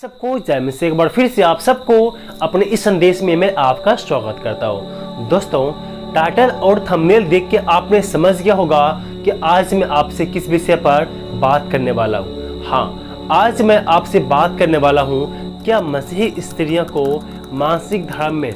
सबको जय मसीह। एक बार फिर से आप सबको अपने इस संदेश में मैं आपका स्वागत करता हूं। दोस्तों, टाइटल और थंबनेल देख के आपने समझ गया होगा कि आज मैं आपसे किस विषय पर बात करने वाला हूं। हाँ, आज मैं आपसे बात करने वाला हूं, क्या मसीही स्त्रियों को मासिक धर्म में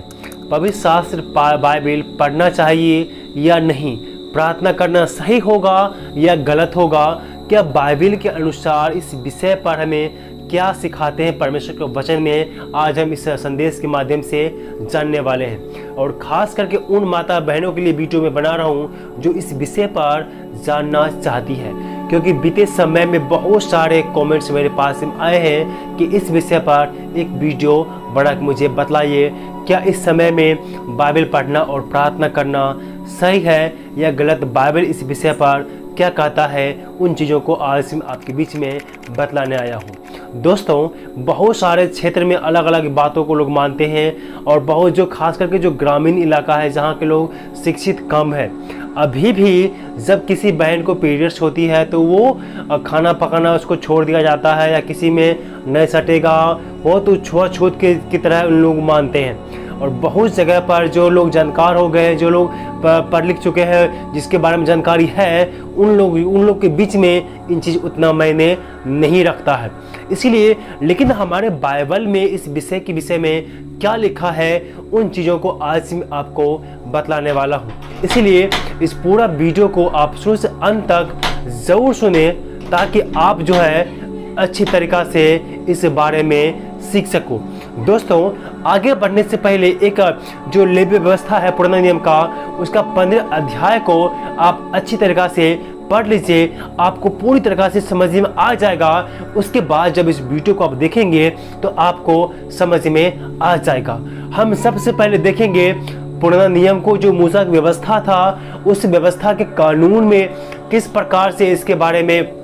पवित्र शास्त्र बाइबल पढ़ना चाहिए या नहीं, प्रार्थना करना सही होगा या गलत होगा, क्या बाइबल के अनुसार इस विषय पर हमें क्या सिखाते हैं परमेश्वर के वचन में, आज हम इस संदेश के माध्यम से जानने वाले हैं। और ख़ास करके उन माता बहनों के लिए वीडियो में बना रहा हूं जो इस विषय पर जानना चाहती है, क्योंकि बीते समय में बहुत सारे कमेंट्स मेरे पास आए हैं कि इस विषय पर एक वीडियो बना के मुझे बतलाइए, क्या इस समय में बाइबल पढ़ना और प्रार्थना करना सही है या गलत, बाइबल इस विषय पर क्या कहता है। उन चीज़ों को आज मैं आपके बीच में बतलाने आया हूँ। दोस्तों, बहुत सारे क्षेत्र में अलग अलग बातों को लोग मानते हैं, और बहुत जो खास करके जो ग्रामीण इलाका है जहाँ के लोग शिक्षित कम है, अभी भी जब किसी बहन को पीरियड्स होती है तो वो खाना पकाना उसको छोड़ दिया जाता है, या किसी में नहीं सटेगा वो तो छुआछूत की तरह उन लोग मानते हैं। और बहुत जगह पर जो लोग जानकार हो गए, जो लोग पढ़ लिख चुके हैं, जिसके बारे में जानकारी है, उन लोग के बीच में इन चीज़ उतना मायने नहीं रखता है। इसीलिए लेकिन हमारे बाइबल में इस विषय के विषय में क्या लिखा है, उन चीज़ों को आज मैं आपको बतलाने वाला हूँ। इसीलिए इस पूरा वीडियो को आप शुरू से अंत तक ज़रूर सुने, ताकि आप जो है अच्छी तरीक़ा से इस बारे में सीख सको। दोस्तों, आगे बढ़ने से पहले एक जो लेवी व्यवस्था है पुराना नियम का, उसका 15 अध्याय को आप अच्छी तरीक़ा से पढ़ लीजिए, आपको पूरी तरह से समझ में आ जाएगा। उसके बाद जब इस वीडियो को आप देखेंगे तो आपको समझ में आ जाएगा। हम सबसे पहले देखेंगे पुराना नियम को, जो मूसा की व्यवस्था था, उस व्यवस्था के कानून में किस प्रकार से इसके बारे में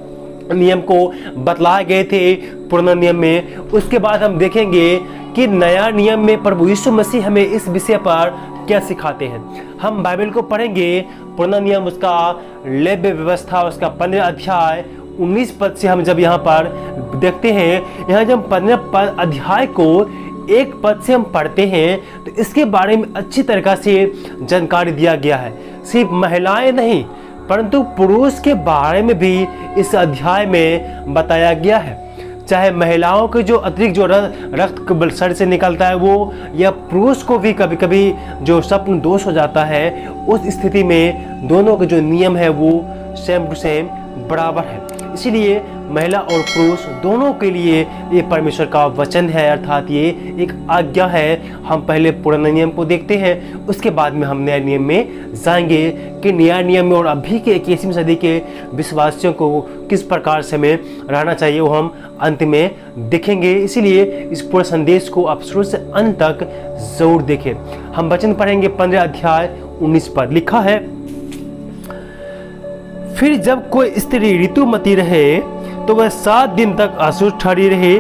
नियम को बतलाए गए थे पुराना नियम में। उसके बाद हम देखेंगे कि नया नियम में प्रभु यीशु मसीह हमें इस विषय पर क्या सिखाते हैं। हम बाइबल को पढ़ेंगे, पुराना नियम उसका लेवी व्यवस्था उसका 15 अध्याय 19 पद से हम जब यहाँ पर देखते हैं, यहाँ जब 15 अध्याय को एक पद से हम पढ़ते हैं तो इसके बारे में अच्छी तरीक़ा से जानकारी दिया गया है। सिर्फ महिलाएं नहीं, परंतु पुरुष के बारे में भी इस अध्याय में बताया गया है। चाहे महिलाओं के जो अतिरिक्त जो रक्त शरीर से निकलता है वो, या पुरुष को भी कभी कभी जो स्वप्न दोष हो जाता है, उस स्थिति में दोनों के जो नियम है वो सेम टू सेम बराबर है। इसीलिए महिला और पुरुष दोनों के लिए ये परमेश्वर का वचन है, अर्थात ये एक आज्ञा है। हम पहले पुराना नियम को देखते हैं, उसके बाद में हम नया नियम में जाएंगे कि नया नियम में और अभी के 21वीं सदी के विश्वासियों को किस प्रकार से हमें रहना चाहिए, वो हम अंत में देखेंगे। इसीलिए इस पूरे संदेश को आप शुरू से अंत तक जरूर देखें। हम वचन पढ़ेंगे 15 अध्याय 19 पद। लिखा है, फिर जब कोई स्त्री ऋतुमती रहे तो वह 7 दिन तक अशुद्ध ठहरी रहे,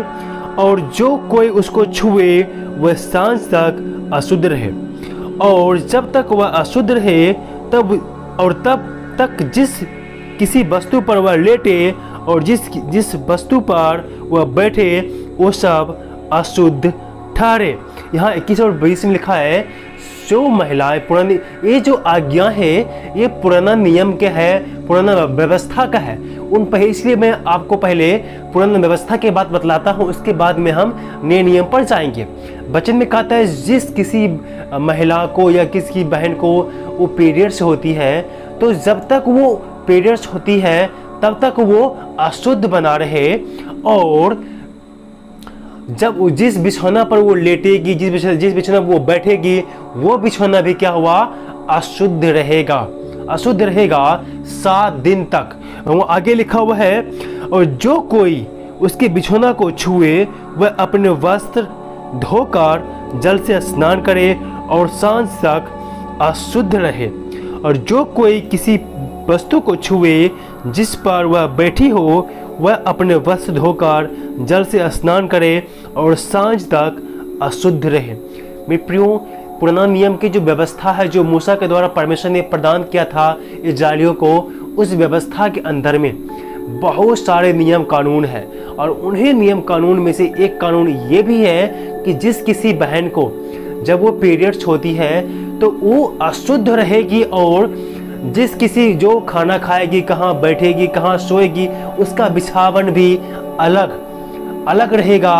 और जो कोई उसको छुए वह सांझ तक अशुद्ध रहे। और जब तक वह अशुद्ध रहे तब तक जिस किसी वस्तु पर वह लेटे और जिस वस्तु पर वह बैठे वो सब अशुद्ध ठहरे। यहाँ 21 और 22 में लिखा है, जो महिलाएं पुरानी, ये जो आज्ञा है ये पुराना नियम के है, पुराना व्यवस्था का है। इसलिए मैं आपको पहले पुराना व्यवस्था के बात बतलाता हूँ, उसके बाद में हम नए नियम पर जाएंगे। वचन में कहता है, जिस किसी महिला को या किसी बहन को वो पीरियड्स होती है, तो जब तक वो पीरियड्स होती है तब तक वो अशुद्ध बना रहे, और जब जिस बिछौना पर वो लेटेगी, जिस बिछौना पर वो बैठेगी, वो बिछौना भी क्या हुआ, अशुद्ध रहेगा, अशुद्ध रहेगा 7 दिन तक। वो आगे लिखा हुआ है, और जो कोई उसके बिछौना को छुए वह अपने वस्त्र धोकर जल से स्नान करे और सांझ तक अशुद्ध रहे। और जो कोई किसी वस्तु को छुए जिस पर वह बैठी हो वह अपने वस्त्र धोकर जल से स्नान करे और सांझ तक अशुद्ध रहे। मेरे प्रियो, पुराना नियम की जो व्यवस्था है, जो मूसा के द्वारा परमेश्वर ने प्रदान किया था इस्राएलियों को, उस व्यवस्था के अंदर में बहुत सारे नियम कानून हैं, और उन्हीं नियम कानून में से एक कानून ये भी है कि जिस किसी बहन को जब वो पीरियड्स होती है तो वो अशुद्ध रहेगी, और जिस किसी जो खाना खाएगी, कहाँ बैठेगी, कहाँ सोएगी, उसका बिछावन भी अलग अलग रहेगा।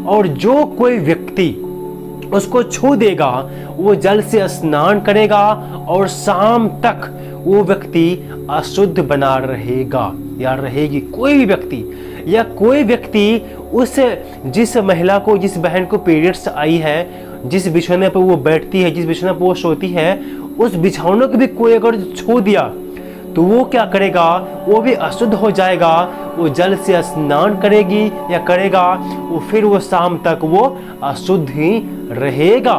और जो कोई व्यक्ति उसको छू देगा वो जल से स्नान करेगा और शाम तक वो व्यक्ति अशुद्ध बना रहेगा या रहेगी। कोई भी व्यक्ति या कोई व्यक्ति उस जिस महिला को, जिस बहन को पीरियड्स आई है, जिस बिछौने पर वो बैठती है, जिस बिछौने पर वो सोती है, उस बिछौने को भी कोई अगर छू दिया तो वो क्या करेगा, वो भी अशुद्ध हो जाएगा। वो जल से स्नान करेगी या करेगा, वो फिर वो शाम तक वो अशुद्ध ही रहेगा।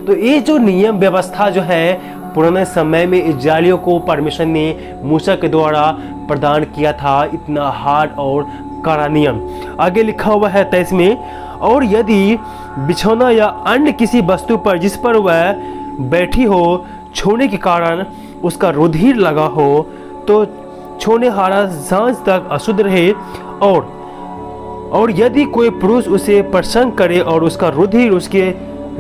तो ये जो नियम व्यवस्था जो है पुराने समय में इस्राएलियों को परमेश्वर ने मूसा के द्वारा प्रदान किया था, इतना हार्ड और कड़ा नियम। आगे लिखा हुआ है 23 में, और यदि बिछौना या अन्य किसी वस्तु पर जिस पर वह बैठी हो छूने के कारण उसका रुधिर लगा हो तो छूनेहारा सांझ तक अशुद्ध रहे। और यदि कोई पुरुष उसे प्रसन्न करे और उसका रुधिर उसके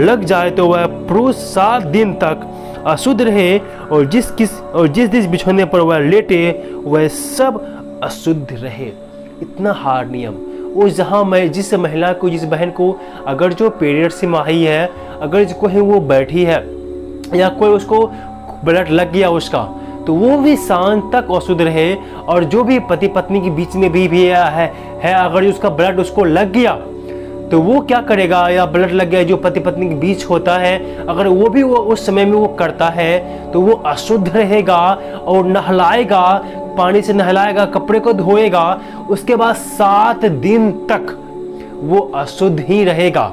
लग जाए तो वह पुरुष 7 दिन तक अशुद्ध रहे, और जिस बिछौने पर वह लेटे वह सब अशुद्ध रहे। इतना हार्ड नियम। वो जिस महिला को, जिस बहन को अगर जो पीरियड से माही है, अगर कोई वो बैठी है या कोई उसको ब्लड लग गया उसका, तो वो भी शाम तक अशुद्ध रहे। और जो भी पति पत्नी के बीच में भी है अगर उसका ब्लड उसको लग गया तो वो क्या करेगा, या ब्लड लग गया जो पति पत्नी के बीच होता है, अगर वो भी वो उस समय में वो करता है तो वो अशुद्ध रहेगा और नहलाएगा, पानी से नहलाएगा, कपड़े को धोएगा, उसके बाद 7 दिन तक वो अशुद्ध ही रहेगा।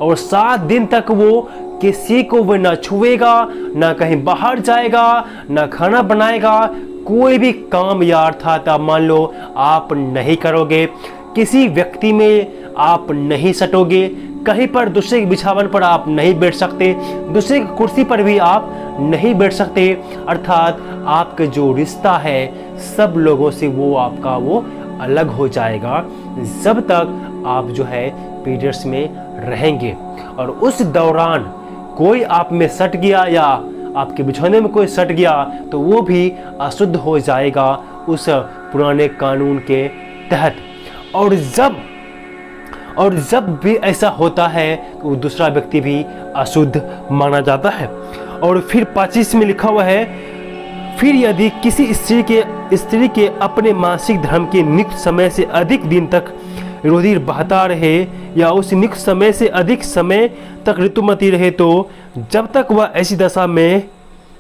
और 7 दिन तक वो किसी को वो ना छुएगा, ना कहीं बाहर जाएगा, ना खाना बनाएगा, कोई भी काम या अर्थात आप मान लो आप नहीं करोगे, किसी व्यक्ति में आप नहीं सटोगे, कहीं पर दूसरे के बिछावन पर आप नहीं बैठ सकते, दूसरे की कुर्सी पर भी आप नहीं बैठ सकते। अर्थात आपका जो रिश्ता है सब लोगों से वो आपका वो अलग हो जाएगा जब तक आप जो है पीरियड्स में रहेंगे। और उस दौरान कोई आप में सट गया या आपके बिछौने में कोई सट गया तो वो भी अशुद्ध हो जाएगा उस पुराने कानून के तहत। और जब भी ऐसा होता है तो दूसरा व्यक्ति भी अशुद्ध माना जाता है। और फिर 25 में लिखा हुआ है, फिर यदि किसी स्त्री के अपने मासिक धर्म के नियुक्त समय से अधिक दिन तक रुधिर बहता रहे या उस नियुक्त समय से अधिक समय तक ऋतुमती रहे तो जब तक वह ऐसी दशा में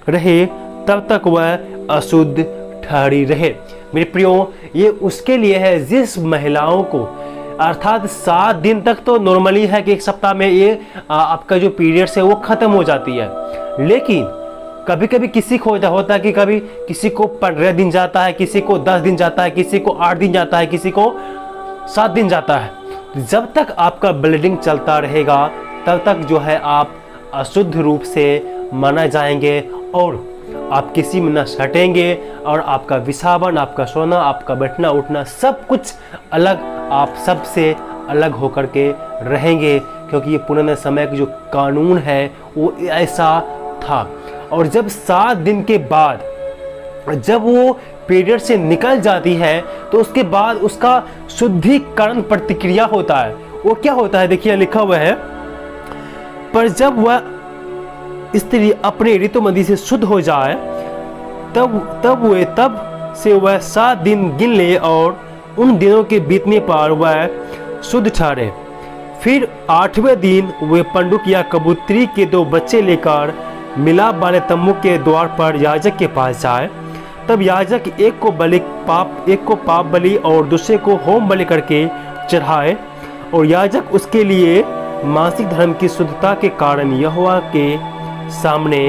रहे तब तक वह अशुद्ध ठहरी रहे। मेरे प्रियो, ये उसके लिए है जिस महिलाओं को अर्थात 7 दिन तक तो नॉर्मली है कि एक सप्ताह में ये आपका जो पीरियड्स है वो खत्म हो जाती है, लेकिन कभी कभी किसी को होता है कि कभी किसी को 15 दिन जाता है, किसी को 10 दिन जाता है, किसी को 8 दिन जाता है, किसी को 7 दिन जाता है। जब तक आपका ब्लीडिंग चलता रहेगा तब तक जो है आप अशुद्ध रूप से माना जाएंगे और आप किसी में न सटेंगे और आपका विसावन, आपका सोना, आपका बैठना उठना सब कुछ अलग, आप सबसे अलग होकर के रहेंगे, क्योंकि ये पुराने समय का जो कानून है वो ऐसा था। और जब 7 दिन के बाद जब वो पीरियड से निकल जाती है तो उसके बाद उसका शुद्धिकरण प्रतिक्रिया होता है। वो क्या होता है, देखिए लिखा हुआ है, पर जब वह स्त्री अपने ऋतुमती से शुद्ध हो जाए तब से वह 7 दिन गिन ले और उन दिनों के बीतने पर वह शुद्ध ठहरे। फिर 8वें दिन वे पंडुक या कबूतरी के 2 बच्चे लेकर मिलाप वाले तम्बू के द्वार पर याजक के पास जाए। तब याजक एक को पाप बलि और दूसरे को होम बलि करके चढ़ाए और याजक उसके लिए मासिक धर्म की शुद्धता के कारण यहोवा के सामने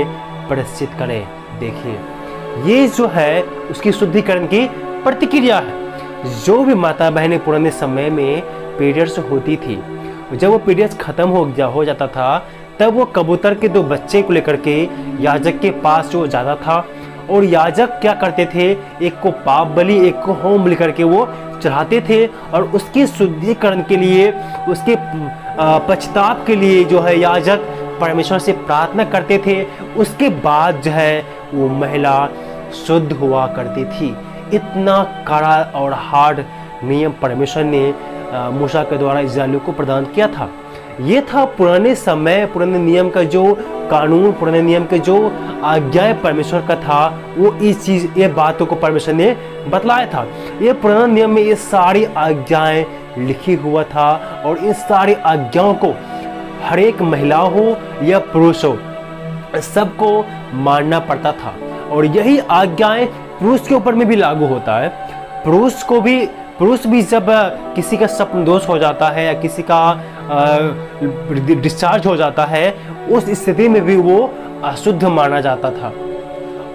प्रायश्चित करे। देखिए, ये जो है उसकी शुद्धिकरण की प्रतिक्रिया है। जो भी माता बहनें पुराने समय में पीरियड्स होती थी, जब वो पीरियड्स खत्म हो जाता था तब वो कबूतर के 2 बच्चे को लेकर के याजक के पास जो जाता था और याजक क्या करते थे, एक को पाप बलि एक को होम बलि करके वो चढ़ाते थे और उसके शुद्धिकरण के लिए, उसके पश्चाताप के लिए जो है याजक परमेश्वर से प्रार्थना करते थे। उसके बाद जो है वो महिला शुद्ध हुआ करती थी। इतना कड़ा और हार्ड नियम परमेश्वर ने मूसा के द्वारा इस्राएलियों को प्रदान किया था। ये था पुराने समय, पुराने नियम का जो कानून, पुराने नियम के जो आज्ञाएं परमेश्वर का था, वो इस चीज, ये बातों को परमेश्वर ने बतलाया था। ये पुराने नियम में ये सारी आज्ञाएं लिखी हुआ था और इन सारी आज्ञाओं को हर एक महिला हो या पुरुष हो, सबको मानना पड़ता था। और यही आज्ञाएं पुरुष के ऊपर में भी लागू होता है। पुरुष भी जब किसी का स्वप्न दोष हो जाता है या किसी का डिस्चार्ज हो जाता है, उस स्थिति में भी वो अशुद्ध माना जाता था।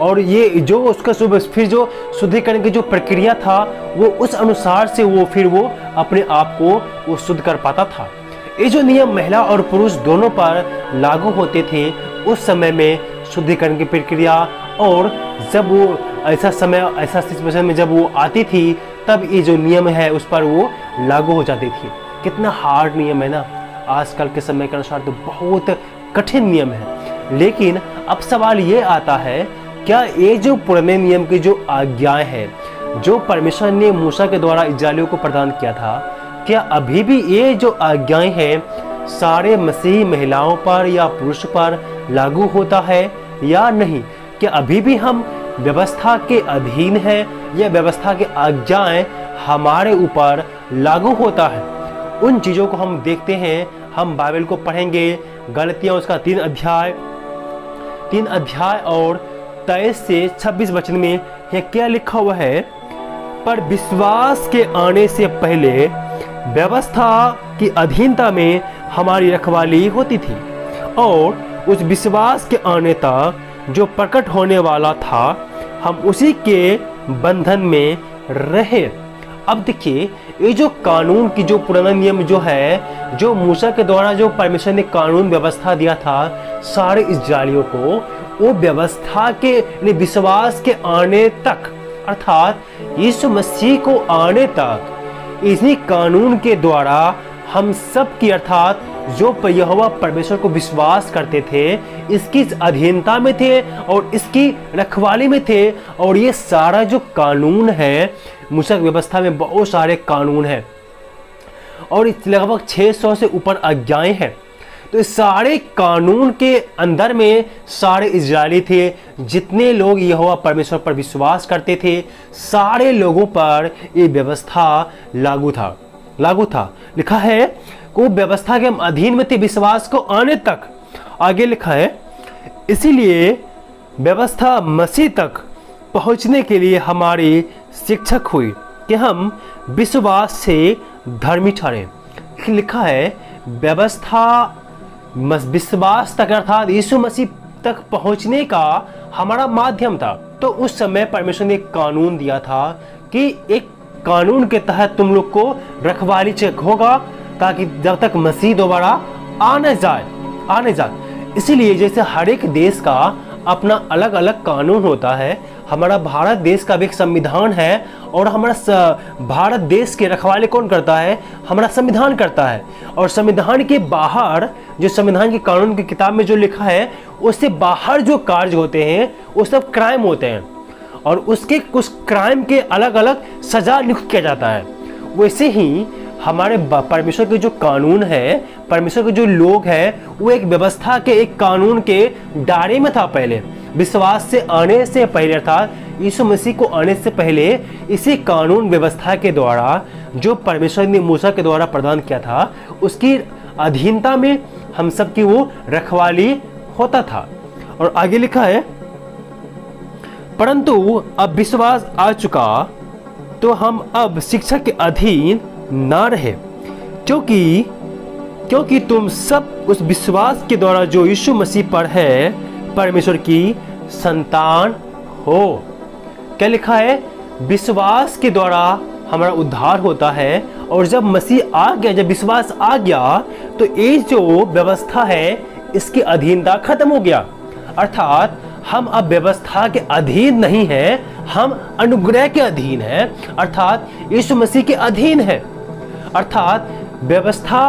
और ये जो उसका फिर जो शुद्धिकरण की जो प्रक्रिया था, वो उस अनुसार से वो अपने आप को वो शुद्ध कर पाता था। ये जो नियम महिला और पुरुष दोनों पर लागू होते थे उस समय में शुद्धिकरण की प्रक्रिया, और जब वो ऐसा सिचुएशन में जब वो आती थी, तब ये जो नियम है उस पर वो लागू हो जाती थी। कितना हार्ड नियम है ना, आजकल के समय के अनुसार तो बहुत कठिन नियम है। लेकिन अब सवाल ये आता है, क्या ये जो पुराने नियम की जो आज्ञाएं हैं जो परमेश्वर ने मूसा के द्वारा इस्राएलियों को प्रदान किया था, क्या अभी भी ये जो आज्ञाएं हैं सारे मसीही महिलाओं पर या पुरुष पर लागू होता है या नहीं? क्या अभी भी हम व्यवस्था के अधीन हैं या व्यवस्था की आज्ञाएं हमारे ऊपर लागू होता है? उन चीज़ों को हम देखते हैं। हम बाइबल को पढ़ेंगे, गलतियां उसका 3 अध्याय और 23 से 26 वचन में यह क्या लिखा हुआ है। पर विश्वास के आने से पहले व्यवस्था की अधीनता में हमारी रखवाली होती थी, और उस विश्वास के आने तक जो प्रकट होने वाला था हम उसी के बंधन में रहे। अब देखिए, ये जो कानून की जो पुराना नियम जो है, जो मूसा के द्वारा जो परमेश्वर ने कानून व्यवस्था दिया था सारे इस्राएलियों को, वो व्यवस्था के विश्वास के आने तक, अर्थात यीशु मसीह को आने तक, इसी कानून के द्वारा हम सब की, अर्थात जो यहोवा परमेश्वर को विश्वास करते थे, इसकी अधीनता में थे और इसकी रखवाली में थे। और ये सारा जो कानून है, मूसा की व्यवस्था में बहुत सारे कानून हैं और लगभग 600 से ऊपर आज्ञाएं हैं। तो इस सारे कानून के अंदर में सारे इजरायली थे, जितने लोग यहोवा परमेश्वर पर विश्वास करते थे, सारे लोगों पर ये व्यवस्था लागू था। लिखा है को व्यवस्था के अधीन में थे विश्वास को आने तक। आगे लिखा है, इसीलिए व्यवस्था मसीह तक पहुंचने के लिए हमारी शिक्षक हुई कि हम विश्वास से धर्मी ठहरे। लिखा है व्यवस्था विश्वास तक, अर्थात यीशु मसीह तक पहुंचने का हमारा माध्यम था। तो उस समय परमेश्वर ने एक कानून दिया था कि एक कानून के तहत तुम लोग को रखवाली चेक होगा, ताकि जब तक मसीह दोबारा आने जाए। इसीलिए जैसे हर एक देश का अपना अलग अलग कानून होता है, हमारा भारत देश का भी एक संविधान है, और हमारा भारत देश के रखवाले कौन करता है? हमारा संविधान करता है। और संविधान के बाहर जो संविधान के कानून की किताब में जो लिखा है, उससे बाहर जो कार्य होते हैं वो सब क्राइम होते हैं, और उसके कुछ क्राइम के अलग अलग सजा नियुक्त किया जाता है। वैसे ही हमारे परमेश्वर के जो कानून है, परमेश्वर के जो लोग हैं, वो एक व्यवस्था के, एक कानून के दायरे में था पहले। विश्वास से आने से पहले, अर्थात यीशु मसीह को आने से पहले, इसी कानून व्यवस्था के द्वारा जो परमेश्वर ने मूसा के द्वारा प्रदान किया था, उसकी अधीनता में हम सब की वो रखवाली होता था। और आगे लिखा है, परंतु अब विश्वास आ चुका तो हम अब शिक्षा के अधीन ना रहे, क्योंकि तुम सब उस विश्वास के द्वारा जो यीशु मसीह पर है परमेश्वर की संतान हो। क्या लिखा है? विश्वास के द्वारा हमारा उद्धार होता है, और जब मसीह आ गया, जब विश्वास आ गया, तो ये जो व्यवस्था है इसकी अधीनता खत्म हो गया। अर्थात हम अब व्यवस्था के अधीन नहीं हैं, हम अनुग्रह के अधीन हैं, अर्थात यीशु मसीह के अधीन है। अर्थात व्यवस्था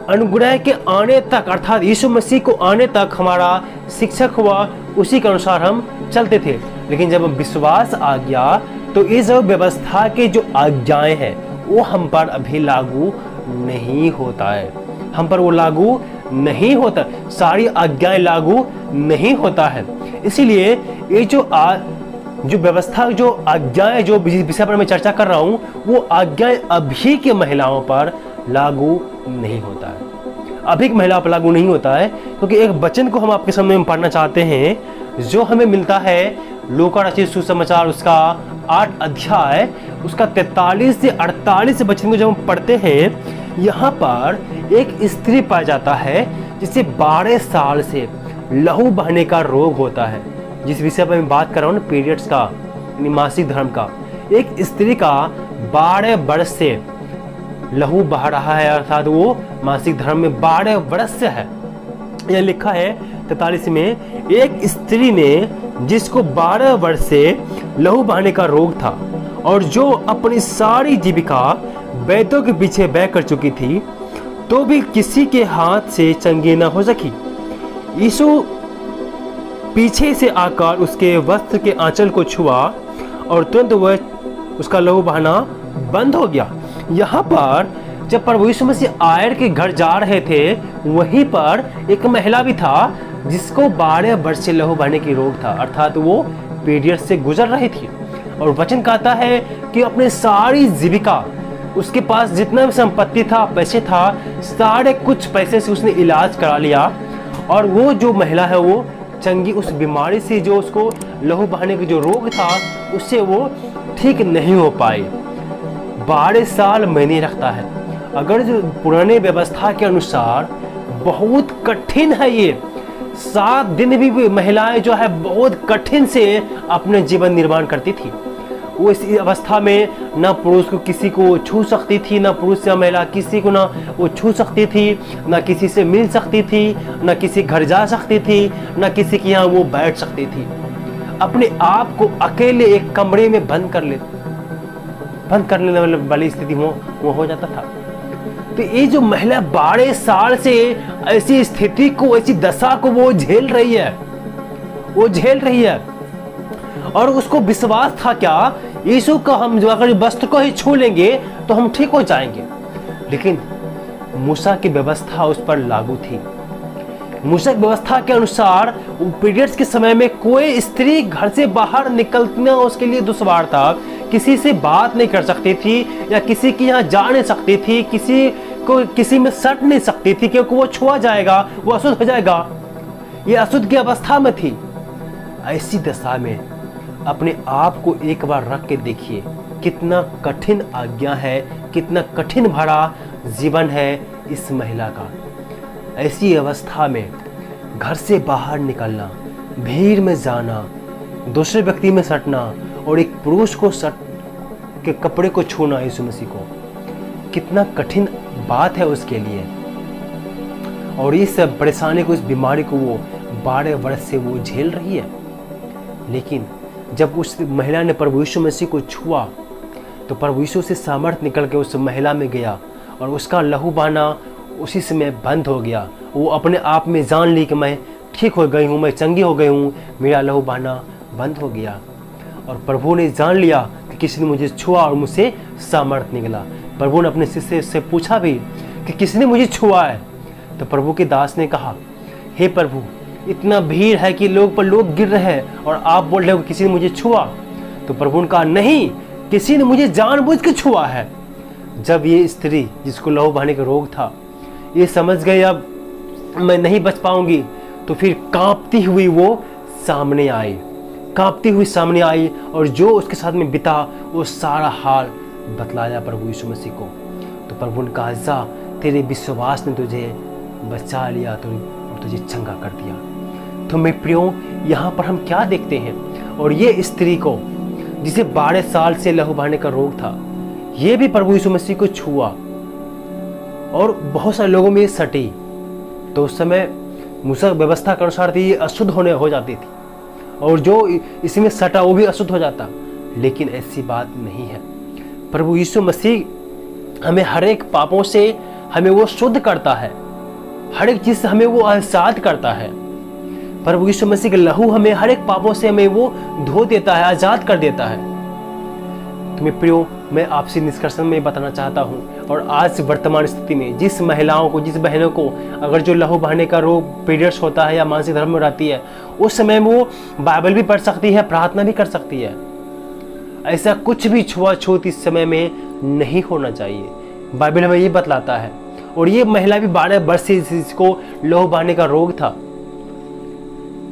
अनुग्रह के आने तक, अर्थात यीशु मसीह को आने तक हमारा शिक्षक हुआ, उसी के अनुसार हम चलते थे। लेकिन जब विश्वास आ गया तो इस व्यवस्था के जो आज्ञाएं हैं वो हम पर अभी लागू नहीं होता है, हम पर वो लागू नहीं होता, सारी आज्ञाएं लागू नहीं होता है। इसीलिए ये जो व्यवस्था, जो आज्ञाएं, जो विषय पर मैं चर्चा कर रहा हूँ, वो आज्ञाएं अभी के महिलाओं पर लागू नहीं होता है, अभी की महिलाओं पर लागू नहीं होता है। क्योंकि एक वचन को हम आपके सामने में पढ़ना चाहते हैं जो हमें मिलता है लूका रचित सुसमाचार उसका 8 अध्याय उसका 43 से 48 वचन को जब हम पढ़ते हैं, यहाँ पर एक स्त्री पाया जाता है जिसे 12 साल से लहू बहने का रोग होता है। जिस विषय पर मैं बात कर रहा हूँ, पीरियड्स का, मासिक धर्म का, एक स्त्री का 12 वर्ष से लहू बह रहा है, अर्थात वो मासिक धर्म में 12 वर्ष से है। यह लिखा है 43 में, एक स्त्री ने जिसको 12 वर्ष से लहू बहने का रोग था और जो अपनी सारी जीविका वैद्यों के पीछे व्यय कर चुकी थी, तो भी किसी के हाथ से चंगी न हो सकी। यीशु पीछे से आकर उसके वस्त्र के आंचल को छुआ और तुरंत वह उसका लहू बहना बंद हो गया। यहाँ पर जब प्रभु यीशु मसीह आयर के घर जा रहे थे, वहीं पर एक महिला भी था जिसको 12 वर्ष से लहू बहने की रोग था, अर्थात वो पीरियड से गुजर रही थी। और वचन कहता है कि अपने सारी जीविका, उसके पास जितना भी संपत्ति था, पैसे था, सारे कुछ पैसे से उसने इलाज करा लिया और वो जो महिला है वो चंगी, उस बीमारी से, जो उसको लहू बहने का जो रोग था, उससे वो ठीक नहीं हो पाई। 12 साल मायने रखता है। अगर जो पुराने व्यवस्था के अनुसार बहुत कठिन है ये, 7 दिन भी महिलाएं जो है बहुत कठिन से अपने जीवन निर्माण करती थी। वो इस अवस्था में ना पुरुष को किसी को छू सकती थी, ना पुरुष या महिला किसी को ना वो छू सकती थी, ना किसी से मिल सकती थी, ना किसी घर जा सकती थी, ना किसी के यहाँ वो बैठ सकती थी। अपने आप को अकेले एक कमरे में बंद कर लेने वाली स्थिति वो हो जाता था। तो ये जो महिला 12 साल से ऐसी स्थिति को, ऐसी दशा को वो झेल रही है, और उसको विश्वास था क्या, यीशु का हम जो अगर वस्त्र को ही छू लेंगे तो हम ठीक हो जाएंगे। लेकिन मूसा की व्यवस्था उस पर लागू थी। मूसा की व्यवस्था के अनुसार पीरियड्स के समय में कोई स्त्री घर से बाहर निकलना उसके लिए दुश्वार था, किसी से बात नहीं कर सकती थी या किसी के यहाँ जा नहीं सकती थी, किसी में सट नहीं सकती थी, क्योंकि वो छुआ जाएगा, वो अशुद्ध हो जाएगा। ये अशुद्ध की अवस्था में थी। ऐसी दशा में अपने आप को एक बार रख के देखिए, कितना कठिन आज्ञा है, कितना कठिन भरा जीवन है इस महिला का। ऐसी अवस्था में घर से बाहर निकलना, भीड़ में जाना, दूसरे व्यक्ति में सटना और एक पुरुष को सट के कपड़े को छूना, यीशु मसीह को, कितना कठिन बात है उसके लिए। और इस परेशानी को, इस बीमारी को वो 12 वर्ष से वो झेल रही है। लेकिन जब उस महिला ने प्रभु यीशु मसीह को छुआ तो प्रभु यीशु से सामर्थ्य निकल के उस महिला में गया और उसका लहू बहना उसी समय बंद हो गया। वो अपने आप में जान ली कि मैं ठीक हो गई हूँ, मैं चंगी हो गई हूँ, मेरा लहू बहना बंद हो गया। और प्रभु ने जान लिया कि किसी ने मुझे छुआ और मुझसे सामर्थ्य निकला। प्रभु ने अपने शिष्य से पूछा भी कि किसने मुझे छुआ है, तो प्रभु के दास ने कहा, हे प्रभु, इतना भीड़ है कि लोग गिर रहे हैं और आप बोल रहे हो कि किसी ने मुझे छुआ। तो प्रभु ने कहा, नहीं, किसी ने मुझे जानबूझ के छुआ है। जब ये स्त्री जिसको लहू बहने का रोग था ये समझ गई अब मैं नहीं बच पाऊंगी, तो फिर कांपती हुई वो सामने आई और जो उसके साथ में बिता वो सारा हाल बतलाया प्रभु यीशु मसीह को। तो प्रभु ने कहा, जा, तेरे विश्वास ने तुझे बचा लिया तो तुझे चंगा कर दिया। तो मैं प्रियो, यहाँ पर हम क्या देखते हैं, और ये स्त्री को जिसे 12 साल से लहू बहने का रोग था, ये भी प्रभु यीशु मसीह को छुआ और बहुत सारे लोगों में ये सटी। तो उस समय मूसा व्यवस्था के अनुसार ये अशुद्ध हो जाती थी। और जो इसमें सटा वो भी अशुद्ध हो जाता। लेकिन ऐसी बात नहीं है। प्रभु यीशु मसीह हमें हर एक पापों से हमें वो शुद्ध करता है, हर एक चीज से हमें वो आजाद करता है। प्रभु यीशु मसीह का लहू हमें हर एक पापों से हमें वो धो देता है, आजाद कर देता है। तो मेरे प्रियो, मैं आपसे निष्कर्षण में बताना चाहता हूँ, और आज वर्तमान स्थिति में जिस महिलाओं को, जिस बहनों को अगर जो लहू बहने का रोग, पीरियड्स होता है या मासिक धर्म में रहती है, उस समय वो बाइबल भी पढ़ सकती है, प्रार्थना भी कर सकती है। ऐसा कुछ भी छुआछूत इस समय में नहीं होना चाहिए, बाइबल हमें ये बतलाता है। और ये महिला भी 12 वर्ष से इसको लहू बहने का रोग था।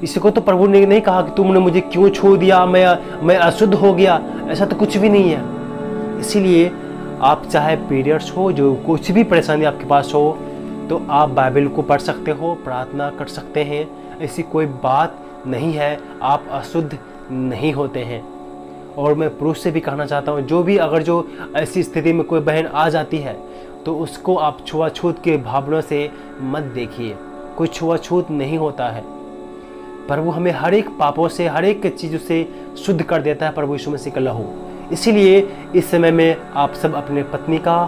इसको तो प्रभु ने नहीं कहा कि तुमने मुझे क्यों छू दिया, मैं अशुद्ध हो गया, ऐसा तो कुछ भी नहीं है। इसीलिए आप चाहे पीरियड्स हो, जो कुछ भी परेशानी आपके पास हो, तो आप बाइबल को पढ़ सकते हो, प्रार्थना कर सकते हैं। ऐसी कोई बात नहीं है, आप अशुद्ध नहीं होते हैं। और मैं पुरुष से भी कहना चाहता हूँ, जो भी अगर जो ऐसी स्थिति में कोई बहन आ जाती है, तो उसको आप छुआछूत के भावनाओं से मत देखिए। कोई छुआछूत नहीं होता है। प्रभु हमें हर एक पापों से, हर एक चीज़ों से शुद्ध कर देता है प्रभु यीशु मसीह का लहू। इसीलिए इस समय में आप सब अपने पत्नी का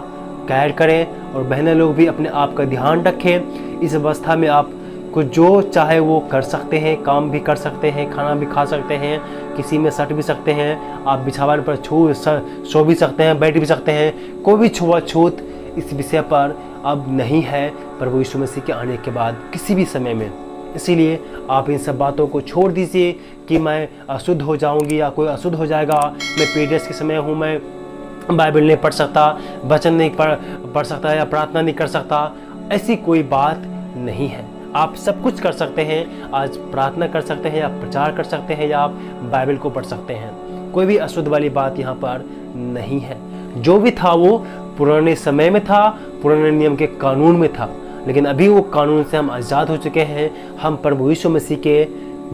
केयर करें, और बहनें लोग भी अपने आप का ध्यान रखें। इस अवस्था में आप को जो चाहे वो कर सकते हैं, काम भी कर सकते हैं, खाना भी खा सकते हैं, किसी में सट भी सकते हैं, आप बिछावन पर सो भी सकते हैं, बैठ भी सकते हैं। कोई भी छुआछूत इस विषय पर अब नहीं है प्रभु यीशु मसीह के आने के बाद किसी भी समय में। इसीलिए आप इन सब बातों को छोड़ दीजिए कि मैं अशुद्ध हो जाऊंगी या कोई अशुद्ध हो जाएगा, मैं पीरियड्स के समय हूँ, मैं बाइबल नहीं पढ़ सकता, वचन नहीं पढ़ सकता या प्रार्थना नहीं कर सकता। ऐसी कोई बात नहीं है। आप सब कुछ कर सकते हैं। आज प्रार्थना कर सकते हैं, या प्रचार कर सकते हैं, या आप बाइबल को पढ़ सकते हैं। कोई भी अशुद्ध वाली बात यहाँ पर नहीं है। जो भी था वो पुराने समय में था, पुराने नियम के कानून में था। लेकिन अभी वो कानून से हम आज़ाद हो चुके हैं। हम प्रभु यीशु मसीह के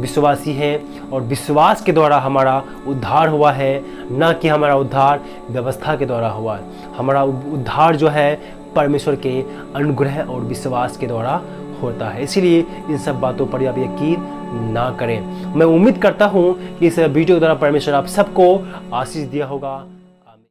विश्वासी हैं, और विश्वास के द्वारा हमारा उद्धार हुआ है, ना कि हमारा उद्धार व्यवस्था के द्वारा हुआ है। हमारा उद्धार जो है परमेश्वर के अनुग्रह और विश्वास के द्वारा होता है। इसीलिए इन सब बातों पर आप यकीन ना करें। मैं उम्मीद करता हूँ कि इस वीडियो के द्वारा परमेश्वर आप सबको आशीष दिया होगा।